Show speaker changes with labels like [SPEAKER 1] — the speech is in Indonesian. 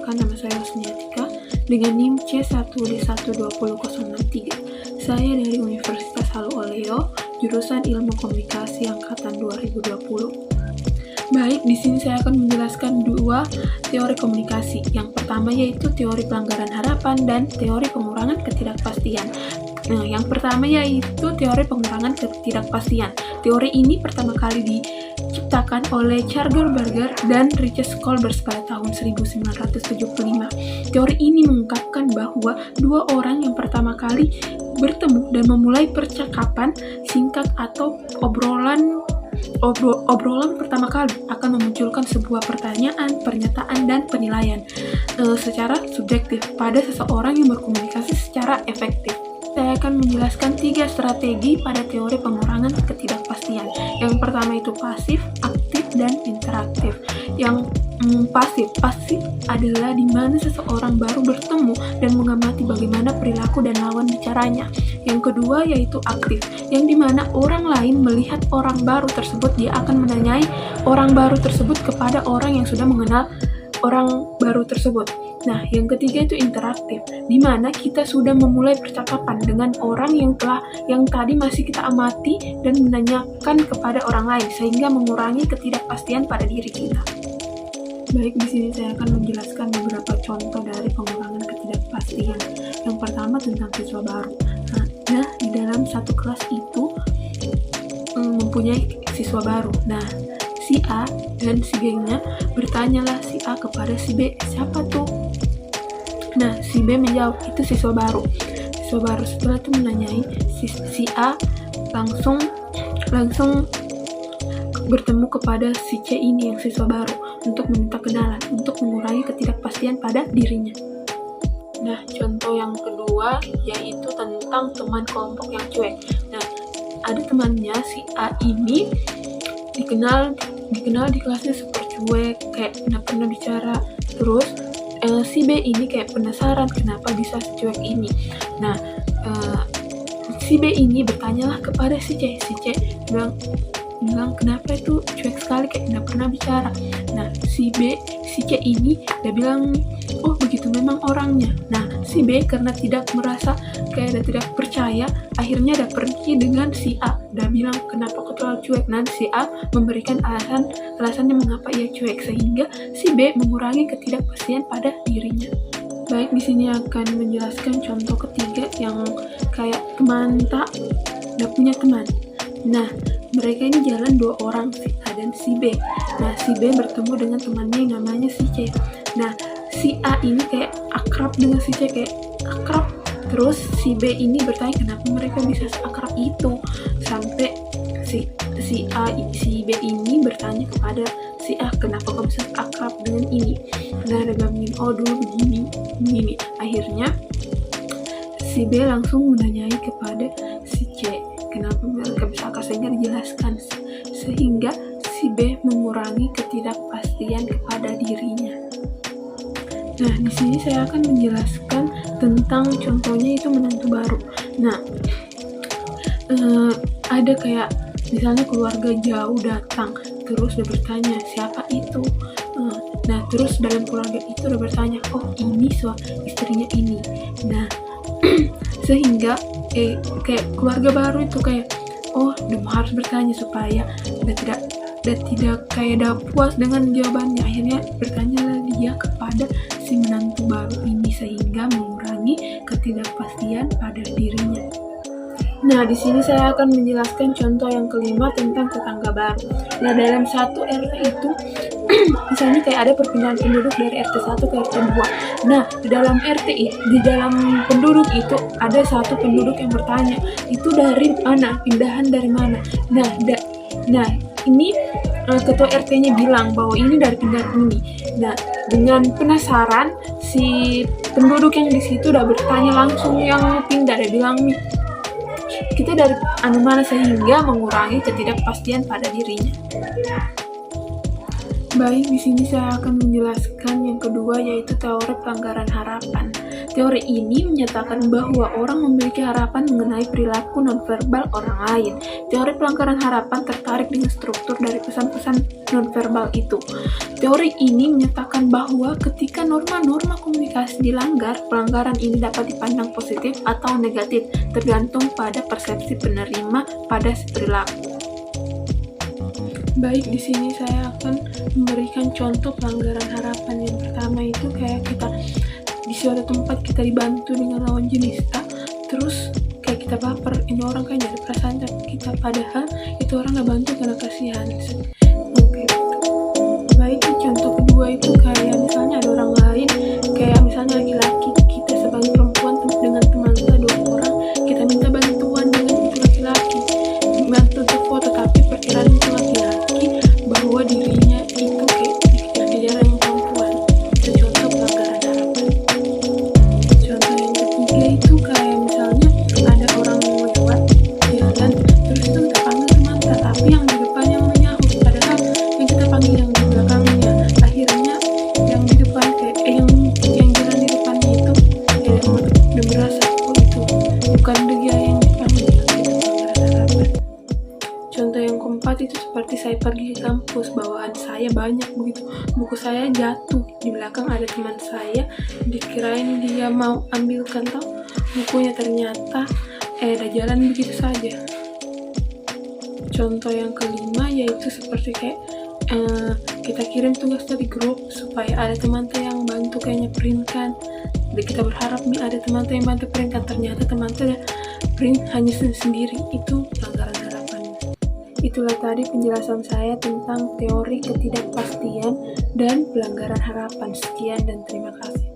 [SPEAKER 1] Perkenalkan, nama saya Husniatika dengan NIM C1D1200063. Saya dari Universitas Halu Oleo, jurusan Ilmu Komunikasi angkatan 2020. Baik, di sini saya akan menjelaskan dua teori komunikasi. Yang pertama yaitu teori pelanggaran harapan dan teori pengurangan ketidakpastian. Nah, yang pertama yaitu teori pengurangan ketidakpastian. Teori ini pertama kali diciptakan oleh Charles Berger dan Richard Colbert pada tahun 1975. Teori ini mengungkapkan bahwa dua orang yang pertama kali bertemu dan memulai percakapan singkat atau obrolan pertama kali akan memunculkan sebuah pertanyaan, pernyataan, dan penilaian secara subjektif pada seseorang yang berkomunikasi secara efektif. Saya akan menjelaskan 3 strategi pada teori pengurangan ketidakpastian. Yang pertama itu pasif, aktif, dan interaktif. Yang pasif adalah di mana seseorang baru bertemu dan mengamati bagaimana perilaku dan lawan bicaranya. Yang kedua yaitu aktif, yang di mana orang lain melihat orang baru tersebut, dia akan menanyai orang baru tersebut kepada orang yang sudah mengenal orang baru tersebut. Nah, yang ketiga itu interaktif, di mana kita sudah memulai percakapan dengan orang yang tadi masih kita amati dan menanyakan kepada orang lain, sehingga mengurangi ketidakpastian pada diri kita. Baik, di sini saya akan menjelaskan beberapa contoh dari pengurangan ketidakpastian. Yang pertama tentang siswa baru. Nah, di dalam satu kelas itu mempunyai siswa baru. Nah, si A dan si B-nya bertanyalah si A kepada si B, siapa tuh? Nah, si B menjawab, itu siswa baru. Siswa baru setelah itu menanyai si A langsung bertemu kepada si C ini yang siswa baru untuk meminta kenalan, untuk mengurangi ketidakpastian pada dirinya. Nah, contoh yang kedua yaitu tentang teman kelompok yang cuek. Nah, ada temannya si A ini dikenal di kelasnya super cuek, kayak nggak pernah bicara. Terus si B ini kayak penasaran kenapa bisa secuek ini. Nah, si B ini bertanyalah kepada si C. Si C bilang kenapa itu cuek sekali, kayak nggak pernah bicara. Nah, si C ini dia bilang, oh begitu memang orangnya. Nah, si B karena tidak merasa kayak dia tidak percaya, akhirnya dia pergi dengan si A. Dia bilang kenapa kau terlalu cuek. Nah, si A memberikan alasannya mengapa ia cuek, sehingga si B mengurangi ketidakpastian pada dirinya. Baik, di sini akan menjelaskan contoh ketiga yang kayak teman tak punya teman. Nah, mereka ini jalan dua orang, si A dan si B. Nah, si B bertemu dengan temannya yang namanya si C. Nah, si A ini kayak akrab dengan si C, kayak akrab. Terus si B ini bertanya kenapa mereka bisa seakrab itu. Sampai si B ini bertanya kepada si A, kenapa kau bisa akrab dengan ini. Nah, dia bilang, oh dulu begini. Akhirnya si B langsung menanyai kepada si C, kenapa mereka bisa akrab, sehingga dijelaskan, sehingga si B mengurangi ketidakpastian kepada dirinya. Nah, di sini saya akan menjelaskan tentang contohnya itu menantu baru. Nah, ada kayak misalnya keluarga jauh datang, terus dia bertanya siapa itu. Nah, terus dalam keluarga itu dia bertanya, oh ini istrinya ini. Nah, sehingga kayak keluarga baru itu kayak, oh dia harus bertanya supaya dia tidak kayak dia puas dengan jawabannya. Akhirnya bertanya lagi dia kepada si menantu baru ini, sehingga mengurangi ketidakpastian pada dirinya. Nah, di sini saya akan menjelaskan contoh yang kelima tentang tetangga baru. Nah, dalam satu RT itu misalnya kayak ada perpindahan penduduk dari RT 1 ke RT 2. Nah, di dalam penduduk itu ada satu penduduk yang bertanya, itu dari mana? Pindahan dari mana? Nah, ini ketua RT-nya bilang bahwa ini dari pindahan ini. Nah, dengan penasaran si penduduk yang di situ udah bertanya langsung yang pindah, dia bilang kita dari mana, sehingga mengurangi ketidakpastian pada dirinya. Baik, di sini saya akan menjelaskan yang kedua, yaitu teori pelanggaran harapan. Teori ini menyatakan bahwa orang memiliki harapan mengenai perilaku nonverbal orang lain. Teori pelanggaran harapan tertarik dengan struktur dari pesan-pesan nonverbal itu. Teori ini menyatakan bahwa ketika norma-norma komunikasi dilanggar, pelanggaran ini dapat dipandang positif atau negatif, tergantung pada persepsi penerima pada si perilaku. Baik, di sini saya akan memberikan contoh pelanggaran harapan. Yang pertama itu kayak kita di suatu tempat kita dibantu dengan lawan jenis terus kayak kita baper, ini orang kayak ada perasaan kita, padahal itu orang gak bantu karena kasihan. Oke. Baik, contoh kedua itu kayak misalnya ada orang lain, kayak misalnya laki-laki, kita sebagai perempuan dengan teman kita 2 orang, kita minta bantuan dengan itu laki-laki, bantu untuk foto, tapi perkiraan itu laki-laki bahwa dirinya itu kayak dikejar-kejar yang perempuan. Itu contoh pelanggaran harapan. Contoh yang ketiga itu kayak misalnya ada orang lewat jalan, terus itu kita panggil teman kita, tapi yang di depan yang menyahut, padahal yang kita panggil yang di belakangnya. Akhirnya yang di depan yang jalan di depannya itu kayak udah merasa itu bukan dia yang dipanggil. Itu pelanggaran harapan. Contoh yang keempat itu seperti saya pergi ke kampus, bawaan saya banyak begitu, buku saya jatuh, di belakang ada teman saya, dikirain dia mau ambilkan bukunya, ternyata ada jalan begitu saja. Contoh yang kelima yaitu seperti kayak kita kirim tugas dari grup supaya ada teman yang bantu kayaknya printkan. Jadi kita berharap nih ada teman yang bantu printkan, ternyata teman print hanya sendiri. Itu pelanggaran harapan. Itulah tadi penjelasan saya tentang teori ketidakpastian dan pelanggaran harapan. Sekian dan terima kasih.